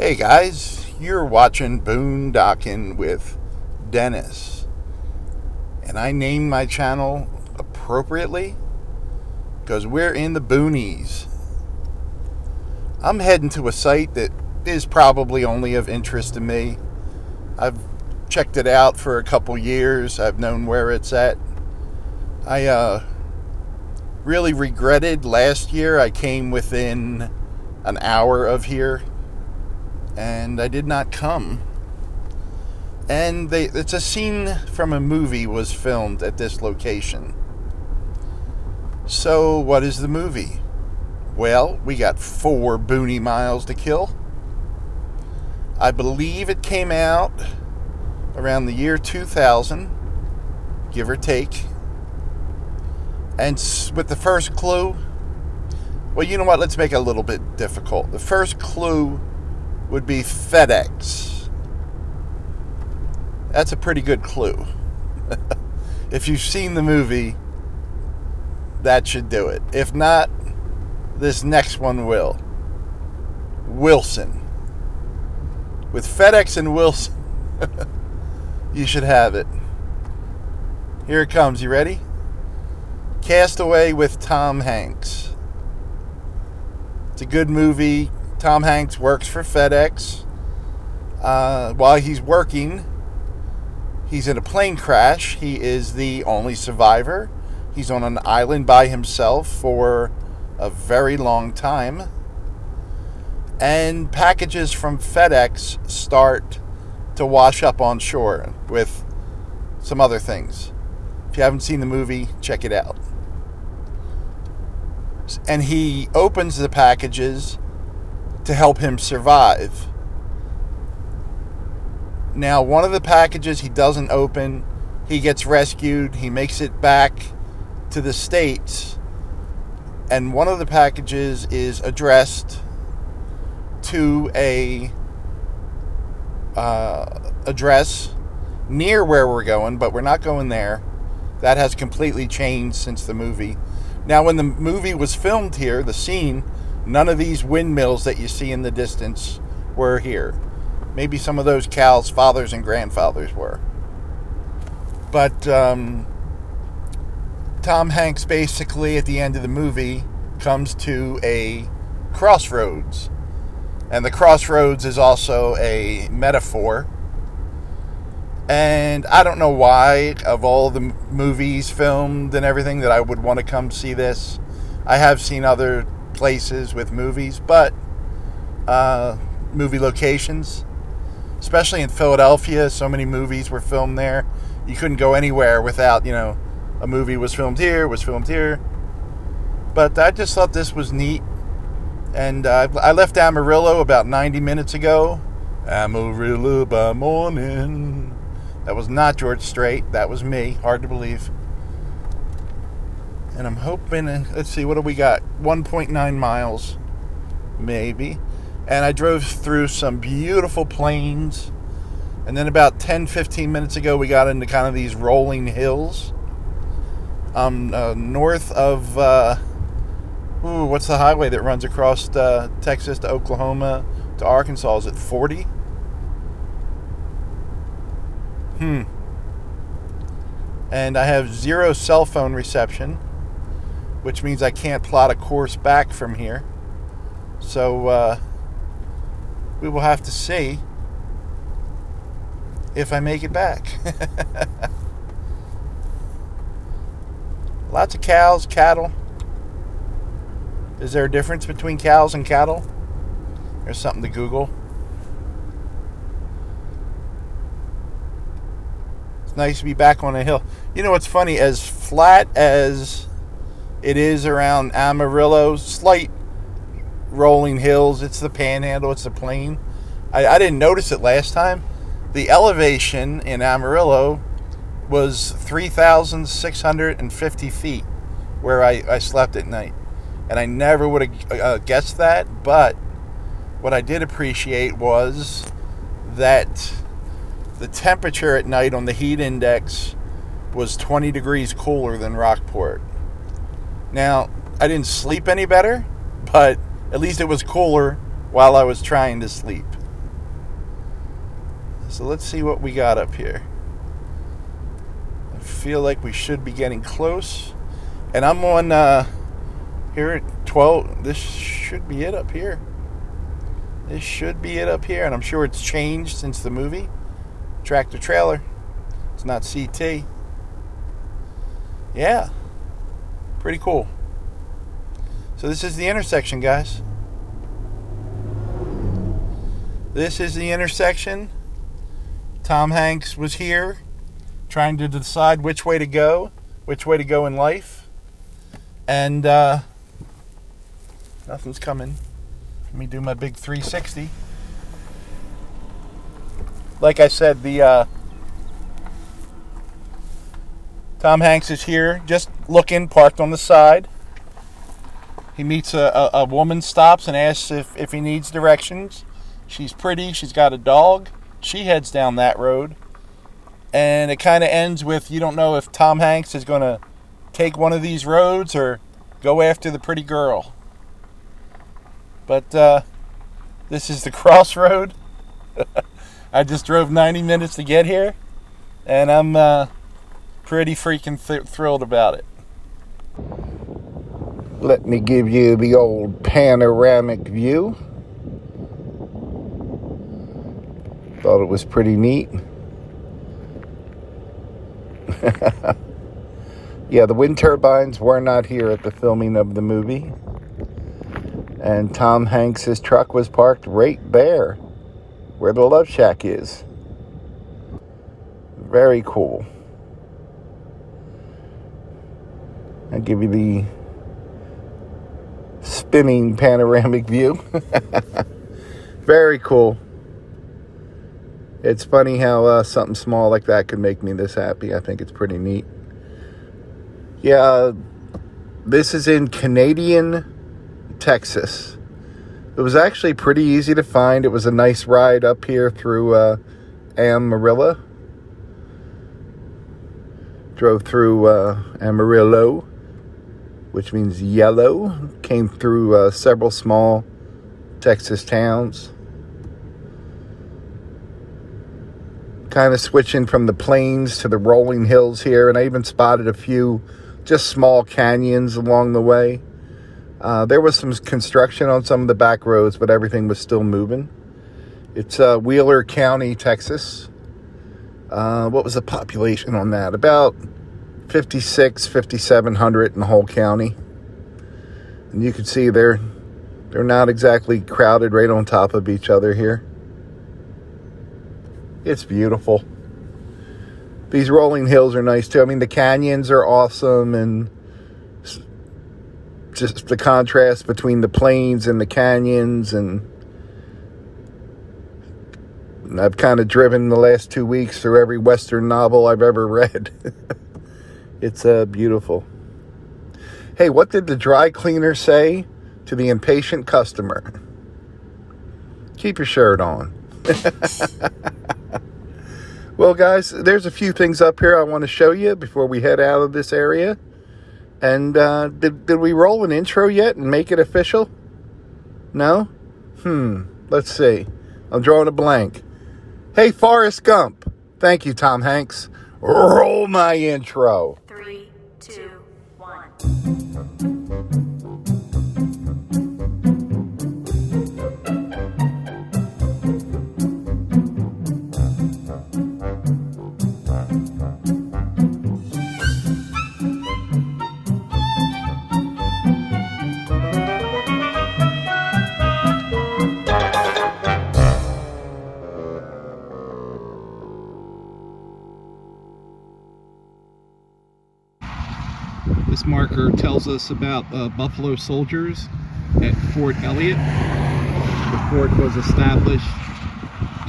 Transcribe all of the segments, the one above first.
Hey guys, you're watching Boondocking with Dennis. And I named my channel appropriately because we're in the boonies. I'm heading to a site that is probably only of interest to me. I've checked it out for a couple years. I've known where it's at. I really regretted last year I came within an hour of here and I did not come. And it's a scene from a movie was filmed at this location. So what is the movie? Well, we got 4 boony miles to kill. I believe it came out around the year 2000, give or take. And with the first clue, well, you know what? Let's make it a little bit difficult. The first clue would be FedEx. That's a pretty good clue. If you've seen the movie, that should do it. If not, this next one will. Wilson. With FedEx and Wilson, you should have it. Here it comes. You ready? Castaway with Tom Hanks. It's a good movie. Tom Hanks works for FedEx. While he's working, he's in a plane crash. He is the only survivor. He's on an island by himself for a very long time. And packages from FedEx start to wash up on shore with some other things. If you haven't seen the movie, check it out. And he opens the packages to help him survive. Now, one of the packages he doesn't open, he gets rescued, he makes it back to the States, and one of the packages is addressed to a address near where we're going, but we're not going there. That has completely changed since the movie. Now, when the movie was filmed here, the scene, none of these windmills that you see in the distance were here. Maybe some of those cows' fathers and grandfathers were. But Tom Hanks basically at the end of the movie comes to a crossroads. And the crossroads is also a metaphor. And I don't know why, of all the movies filmed and everything, that I would want to come see this. I have seen other places with movies, but movie locations, especially in Philadelphia, so many movies were filmed there. You couldn't go anywhere without, a movie was filmed here, But I just thought this was neat. And I left Amarillo about 90 minutes ago. Amarillo by morning. That was not George Strait. That was me. Hard to believe. And I'm hoping, let's see, what do we got? 1.9 miles, maybe. And I drove through some beautiful plains. And then about 10, 15 minutes ago, we got into kind of these rolling hills. North of, what's the highway that runs across Texas to Oklahoma to Arkansas? Is it 40? And I have 0 cell phone reception, which means I can't plot a course back from here. So we will have to see if I make it back. Lots of cows, cattle. Is there a difference between cows and cattle? There's something to Google. It's nice to be back on a hill. You know what's funny? As flat as it is around Amarillo, slight rolling hills. It's the Panhandle. It's the plain. I didn't notice it last time. The elevation in Amarillo was 3,650 feet where I slept at night. And I never would have guessed that. But what I did appreciate was that the temperature at night on the heat index was 20 degrees cooler than Rockport. Now, I didn't sleep any better, but at least it was cooler while I was trying to sleep. So let's see what we got up here. I feel like we should be getting close. And I'm on here at 12. This should be it up here. This should be it up here. And I'm sure it's changed since the movie. Tractor trailer. It's not CT. Yeah. Pretty cool. So this is the intersection, guys. This is the intersection. Tom Hanks was here trying to decide which way to go in life. And nothing's coming. Let me do my big 360. Like I said, the Tom Hanks is here, just looking, parked on the side. He meets a woman, stops and asks if he needs directions. She's pretty, she's got a dog. She heads down that road. And it kind of ends with, you don't know if Tom Hanks is going to take one of these roads or go after the pretty girl. But this is the crossroad. I just drove 90 minutes to get here. And I'm pretty freaking thrilled about it. Let me give you the old panoramic view. Thought it was pretty neat. Yeah, the wind turbines were not here at the filming of the movie. And Tom Hanks' truck was parked right there, where the Love Shack is. Very cool. I'll give you the spinning panoramic view. Very cool. It's funny how something small like that could make me this happy. I think it's pretty neat. Yeah, this is in Canadian, Texas. It was actually pretty easy to find. It was a nice ride up here through Amarillo. Drove through Amarillo, which means yellow. Came through several small Texas towns. Kind of switching from the plains to the rolling hills here. And I even spotted a few just small canyons along the way. There was some construction on some of the back roads, but everything was still moving. It's Wheeler County, Texas. What was the population on that? About 5,700 in the whole county. And you can see they're not exactly crowded right on top of each other here. It's beautiful. These rolling hills are nice too. I mean, the canyons are awesome, and just the contrast between the plains and the canyons. And I've kind of driven the last 2 weeks through every Western novel I've ever read. It's beautiful. Hey, what did the dry cleaner say to the impatient customer? Keep your shirt on. Well, guys, there's a few things up here I want to show you before we head out of this area. And did we roll an intro yet and make it official? No? Let's see. I'm drawing a blank. Hey, Forrest Gump. Thank you, Tom Hanks. Roll my intro. 3, 2, 1. This marker tells us about Buffalo soldiers at Fort Elliott. The fort was established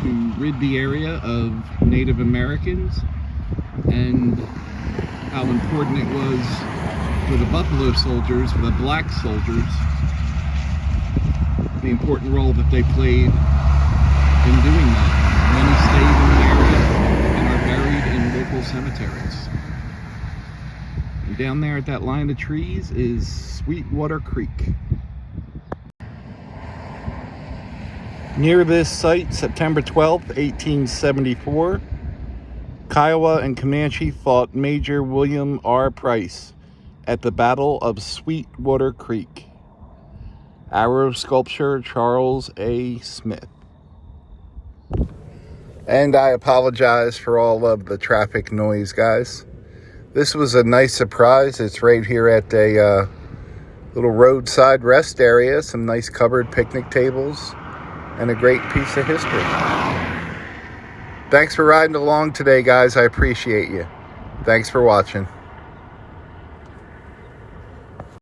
to rid the area of Native Americans, and how important it was for the Buffalo soldiers, for the black soldiers, the important role that they played in doing that. Many stayed in the area and are buried in local cemeteries. And down there at that line of trees is Sweetwater Creek. Near this site, September 12th, 1874, Kiowa and Comanche fought Major William R. Price at the Battle of Sweetwater Creek. Arrow sculpture, Charles A. Smith. And I apologize for all of the traffic noise, guys. This was a nice surprise. It's right here at a little roadside rest area. Some nice covered picnic tables and a great piece of history. Thanks for riding along today, guys. I appreciate you. Thanks for watching.